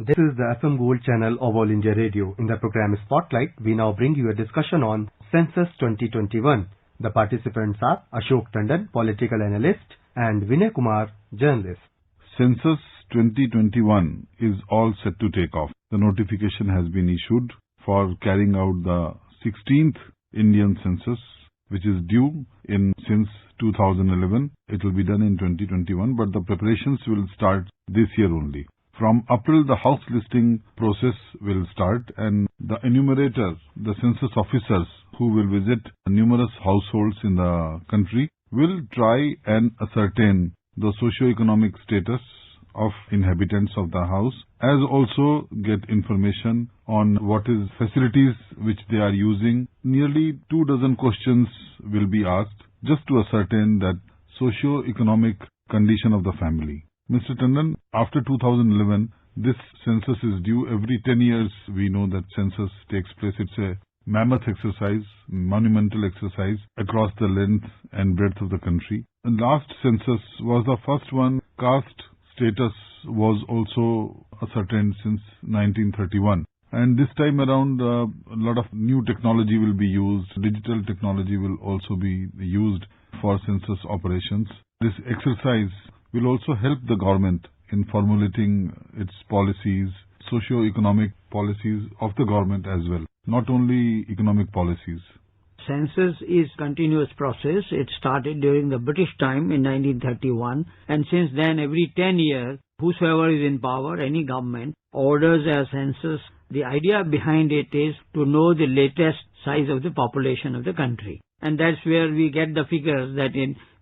This is the FM Gold channel of All India Radio. In the program Spotlight, we now bring you a discussion on Census 2021. The participants are Ashok Tandon, political analyst, and Vinay Kumar, journalist. Census 2021 is all set to take off. The notification has been issued for carrying out the 16th Indian census, which is due since 2011. It will be done in 2021, but the preparations will start this year only. From April, the house listing process will start, and the enumerator, the census officers who will visit numerous households in the country, will try and ascertain the socio-economic status of inhabitants of the house, as also get information on what is facilities which they are using. Nearly 24 questions will be asked just to ascertain that socio-economic condition of the family. Mr. Tandon, after 2011, this census is due every 10 years. We know that census takes place. It's a mammoth exercise, monumental exercise across the length and breadth of the country. The last census was the first one. Caste status was also ascertained since 1931. And this time around, a lot of new technology will be used. Digital technology will also be used for census operations. This exercise will also help the government in formulating its policies, socio-economic policies of the government as well, not only economic policies. Census is a continuous process. It started during the British time in 1931, and since then every 10 years, whosoever is in power, any government, orders a census. The idea behind it is to know the latest size of the population of the country. And that's where we get the figures that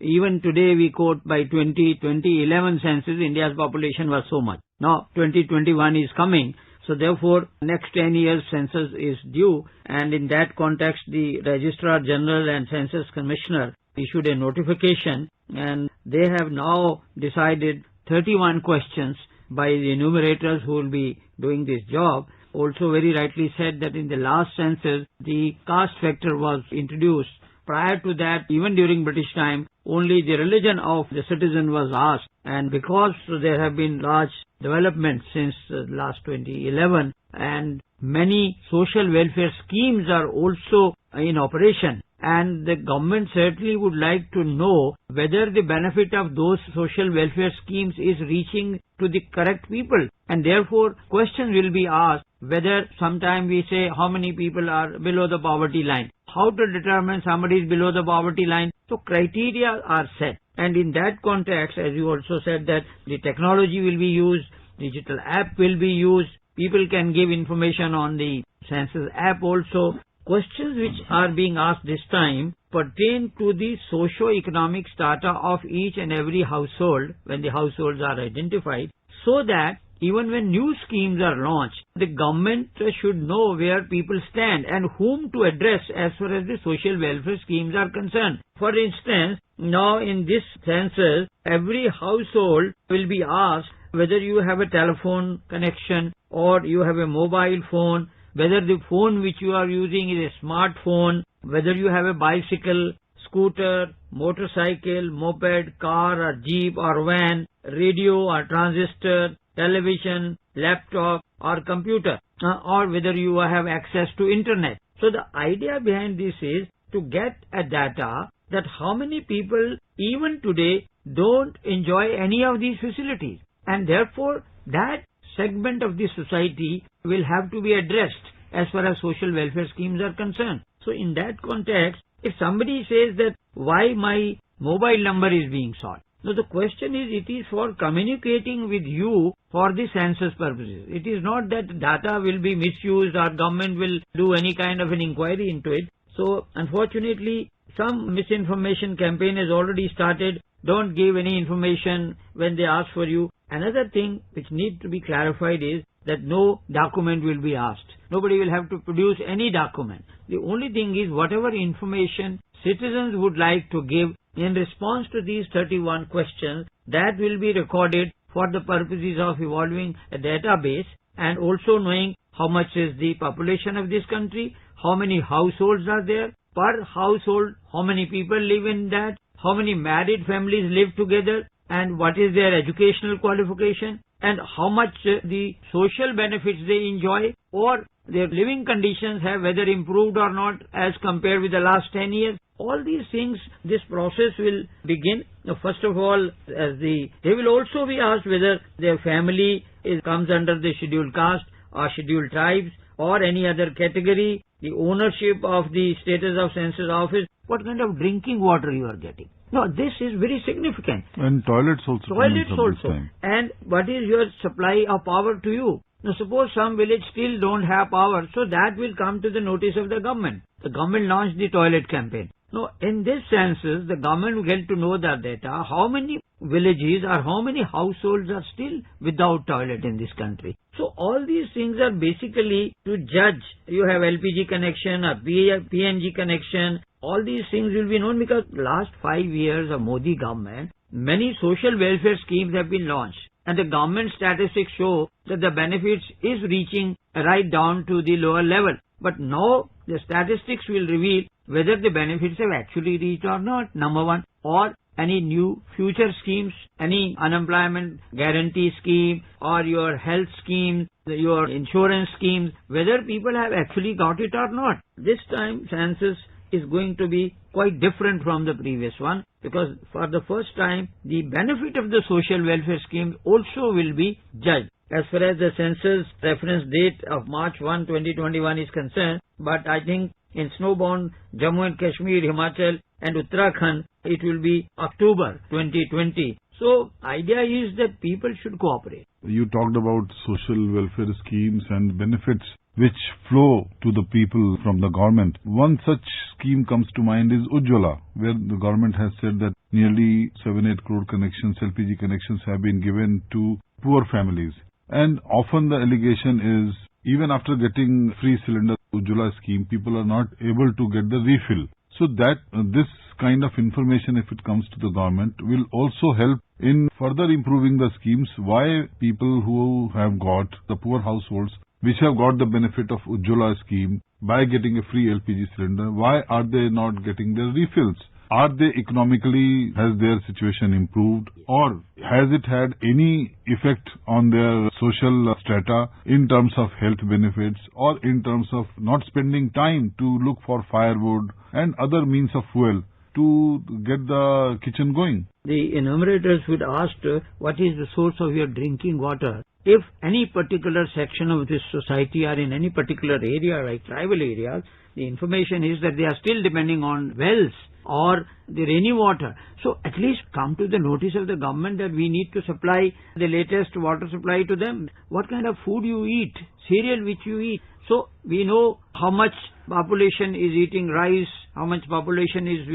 even today we quote by 2011 census, India's population was so much. Now 2021 is coming. So therefore, next 10 years census is due, and in that context, the Registrar General and Census Commissioner issued a notification, and they have now decided 31 questions by the enumerators who will be doing this job. Also very rightly said that in the last census, the caste factor was introduced. Prior to that, even during British time, only the religion of the citizen was asked, and because there have been large developments since last 2011, and many social welfare schemes are also in operation, and the government certainly would like to know whether the benefit of those social welfare schemes is reaching to the correct people, and therefore questions will be asked whether sometime we say how many people are below the poverty line, how to determine somebody is below the poverty line. So criteria are set, and in that context, as you also said, that the technology will be used, digital app will be used, people can give information on the census app also. Questions which are being asked this time pertain to the socio-economic strata of each and every household when the households are identified, so that even when new schemes are launched, the government should know where people stand and whom to address as far as the social welfare schemes are concerned. For instance, now in this census, every household will be asked whether you have a telephone connection or you have a mobile phone, whether the phone which you are using is a smartphone, whether you have a bicycle, scooter, motorcycle, moped, car or jeep or van, radio or transistor, television, laptop or computer, or whether you have access to internet. So the idea behind this is to get a data that how many people even today don't enjoy any of these facilities, and therefore that segment of the society will have to be addressed as far as social welfare schemes are concerned. So in that context, if somebody says that why my mobile number is being sought, now the question is, it is for communicating with you for the census purposes. It is not that data will be misused or government will do any kind of an inquiry into it. So unfortunately, some misinformation campaign has already started. Don't give any information when they ask for you. Another thing which needs to be clarified is that no document will be asked. Nobody will have to produce any document. The only thing is whatever information citizens would like to give in response to these 31 questions, that will be recorded for the purposes of evolving a database and also knowing how much is the population of this country, how many households are there, per household, how many people live in that, how many married families live together, and what is their educational qualification, and how much the social benefits they enjoy, or their living conditions have whether improved or not as compared with the last 10 years. All these things, this process will begin. Now, first of all, they will also be asked whether their family comes under the scheduled caste or scheduled tribes or any other category, the ownership of the status of census office, what kind of drinking water you are getting. Now, this is very significant. And toilets also. Toilets also. And what is your supply of power to you? Now, suppose some village still don't have power, so that will come to the notice of the government. The government launched the toilet campaign. Now, in this census, the government will get to know the data, how many villages or how many households are still without toilet in this country. So, all these things are basically to judge. You have LPG connection or PNG connection. All these things will be known because last 5 years of Modi government, many social welfare schemes have been launched. And the government statistics show that the benefits is reaching right down to the lower level. But now the statistics will reveal whether the benefits have actually reached or not, number one, or any new future schemes, any unemployment guarantee scheme or your health scheme, your insurance schemes, whether people have actually got it or not. This time census is going to be quite different from the previous one, because for the first time the benefit of the social welfare scheme also will be judged. As far as the census reference date of March 1, 2021 is concerned, but I think in snowbound Jammu and Kashmir, Himachal and Uttarakhand, it will be October 2020. So, idea is that people should cooperate. You talked about social welfare schemes and benefits which flow to the people from the government. One such scheme comes to mind is Ujjwala, where the government has said that nearly 7-8 crore connections, LPG connections have been given to poor families. And often the allegation is, even after getting free cylinder Ujjwala scheme, people are not able to get the refill. So that this kind of information, if it comes to the government, will also help in further improving the schemes. Why people who have got, the poor households, which have got the benefit of Ujjwala scheme by getting a free LPG cylinder, why are they not getting their refills? Are they economically, has their situation improved, or has it had any effect on their social strata in terms of health benefits or in terms of not spending time to look for firewood and other means of fuel to get the kitchen going? The enumerators would ask, what is the source of your drinking water? If any particular section of this society are in any particular area, like tribal areas, the information is that they are still depending on wells or the rainy water. So at least come to the notice of the government that we need to supply the latest water supply to them. What kind of food you eat, cereal which you eat. So we know how much population is eating rice, how much population is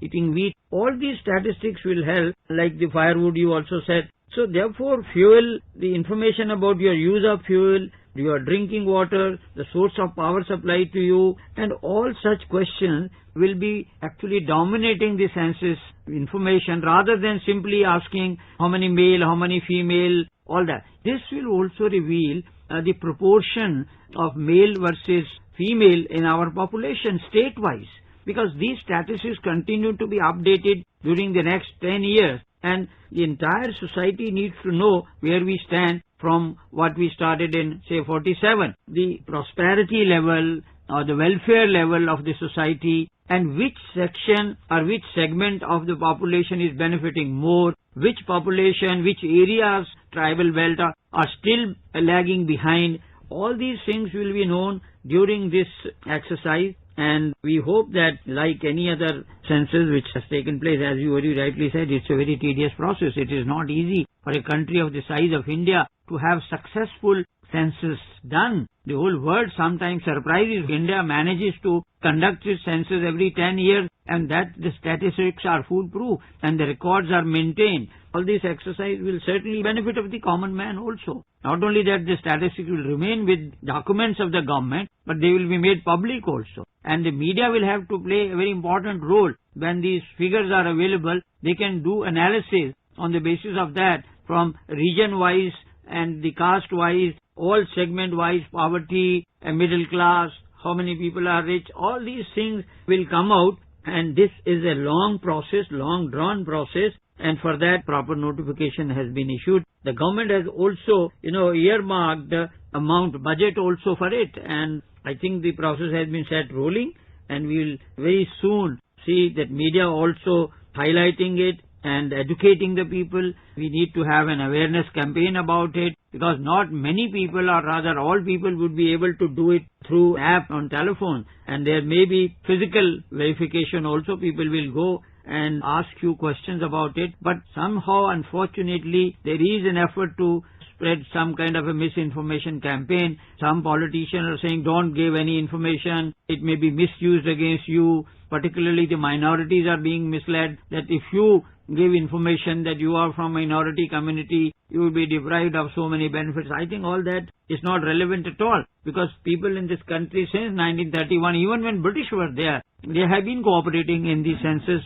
eating wheat. All these statistics will help, like the firewood you also said. So therefore fuel, the information about your use of fuel, your drinking water, the source of power supply to you, and all such questions will be actually dominating the census information rather than simply asking how many male, how many female, all that. This will also reveal the proportion of male versus female in our population state-wise, because these statistics continue to be updated during the next 10 years. And the entire society needs to know where we stand from what we started in, say, 47. The prosperity level or the welfare level of the society, and which section or which segment of the population is benefiting more, which population, which areas, tribal belt are still lagging behind. All these things will be known during this exercise. And we hope that, like any other census which has taken place, as you very rightly said, it's a very tedious process. It is not easy for a country of the size of India to have successful census done. The whole world sometimes surprises. India manages to conduct its census every 10 years, and that the statistics are foolproof and the records are maintained. All this exercise will certainly benefit of the common man also. Not only that the statistics will remain with documents of the government, but they will be made public also. And the media will have to play a very important role. When these figures are available, they can do analysis on the basis of that from region-wise and the caste-wise, all segment-wise, poverty, a middle class, how many people are rich, all these things will come out. And this is a long process, long drawn process. and for that proper notification has been issued. The government has also, earmarked the amount budget also for it, and I think the process has been set rolling, and we will very soon see that media also highlighting it and educating the people. We need to have an awareness campaign about it, because not many people, or rather all people, would be able to do it through app on telephone, and there may be physical verification also. People will go and ask you questions about it, but somehow, unfortunately, there is an effort to spread some kind of a misinformation campaign. Some politicians are saying don't give any information, it may be misused against you. Particularly the minorities are being misled, that if you give information that you are from minority community, you will be deprived of so many benefits. I think all that is not relevant at all, because people in this country since 1931, even when British were there, they have been cooperating in the census,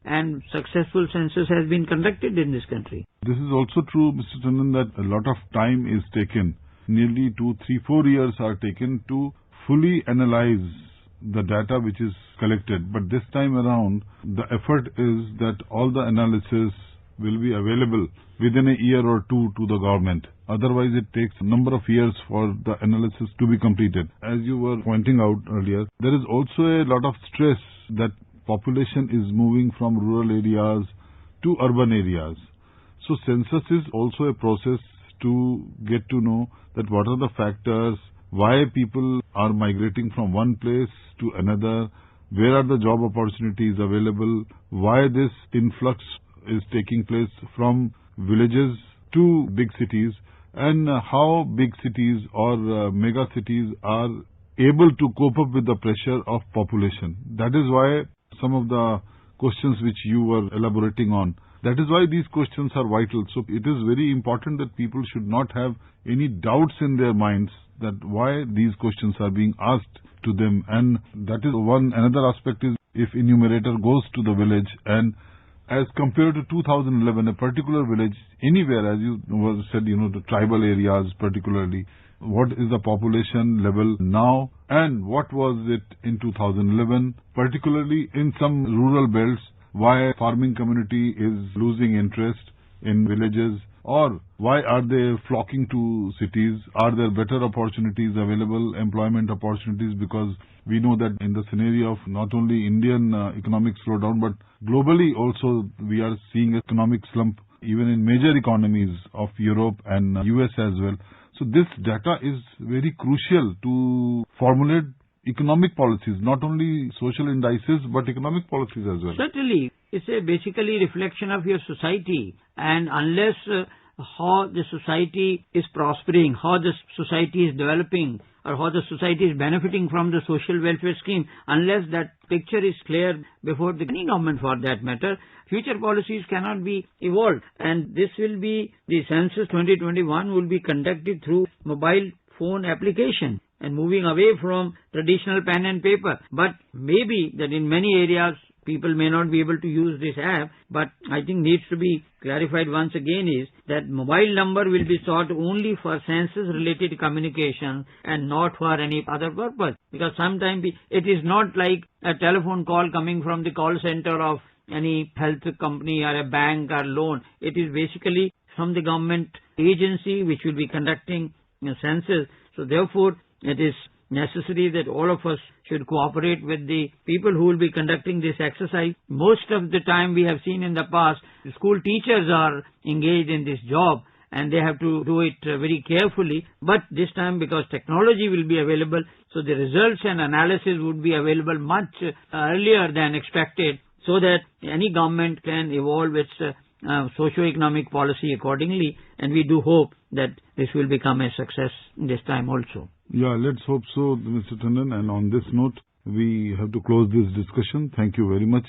and successful census has been conducted in this country. This is also true, Mr. Tandon, that a lot of time is taken. Nearly 2, 3, 4 years are taken to fully analyze the data which is collected. But this time around, the effort is that all the analysis will be available within a year or two to the government. Otherwise, it takes a number of years for the analysis to be completed. As you were pointing out earlier, there is also a lot of stress that population is moving from rural areas to urban areas. So census is also a process to get to know that what are the factors, why people are migrating from one place to another, where are the job opportunities available, why this influx is taking place from villages to big cities, and how big cities or mega cities are able to cope up with the pressure of population. That is why some of the questions which you were elaborating on, that is why these questions are vital. So it is very important that people should not have any doubts in their minds that why these questions are being asked to them. And that is one. Another aspect is, if enumerator goes to the village, and as compared to 2011, a particular village, anywhere, as you said, the tribal areas particularly, what is the population level now and what was it in 2011, particularly in some rural belts, why farming community is losing interest in villages, or why are they flocking to cities? Are there better opportunities available, employment opportunities? Because we know that in the scenario of not only Indian economic slowdown, but globally also we are seeing economic slump even in major economies of Europe and US as well. So this data is very crucial to formulate economic policies, not only social indices, but economic policies as well. Certainly. It's a basically reflection of your society, and unless how the society is prospering, how the society is developing, or how the society is benefiting from the social welfare scheme, unless that picture is clear before the government for that matter, future policies cannot be evolved. And this will be, the Census 2021 will be conducted through mobile phone application and moving away from traditional pen and paper. But maybe that in many areas people may not be able to use this app, but I think needs to be clarified once again is that mobile number will be sought only for census related communication and not for any other purpose. Because sometimes it is not like a telephone call coming from the call center of any health company or a bank or loan. It is basically from the government agency which will be conducting a census. So therefore it is necessary that all of us should cooperate with the people who will be conducting this exercise. Most of the time we have seen in the past, the school teachers are engaged in this job and they have to do it very carefully. But this time, because technology will be available, so the results and analysis would be available much earlier than expected, so that any government can evolve its socio-economic policy accordingly. And we do hope that this will become a success this time also. Yeah, let's hope so, Mr. Tandon. And on this note, we have to close this discussion. Thank you very much.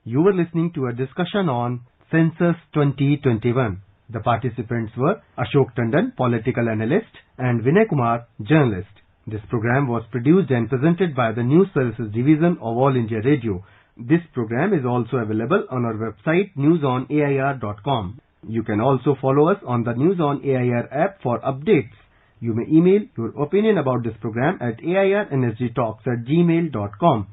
You were listening to a discussion on Census 2021. The participants were Ashok Tandon, political analyst, and Vinay Kumar, journalist. This program was produced and presented by the News Services Division of All India Radio. This program is also available on our website newsonair.com. You can also follow us on the News on AIR app for updates. You may email your opinion about this program at airsgtalks@gmail.com.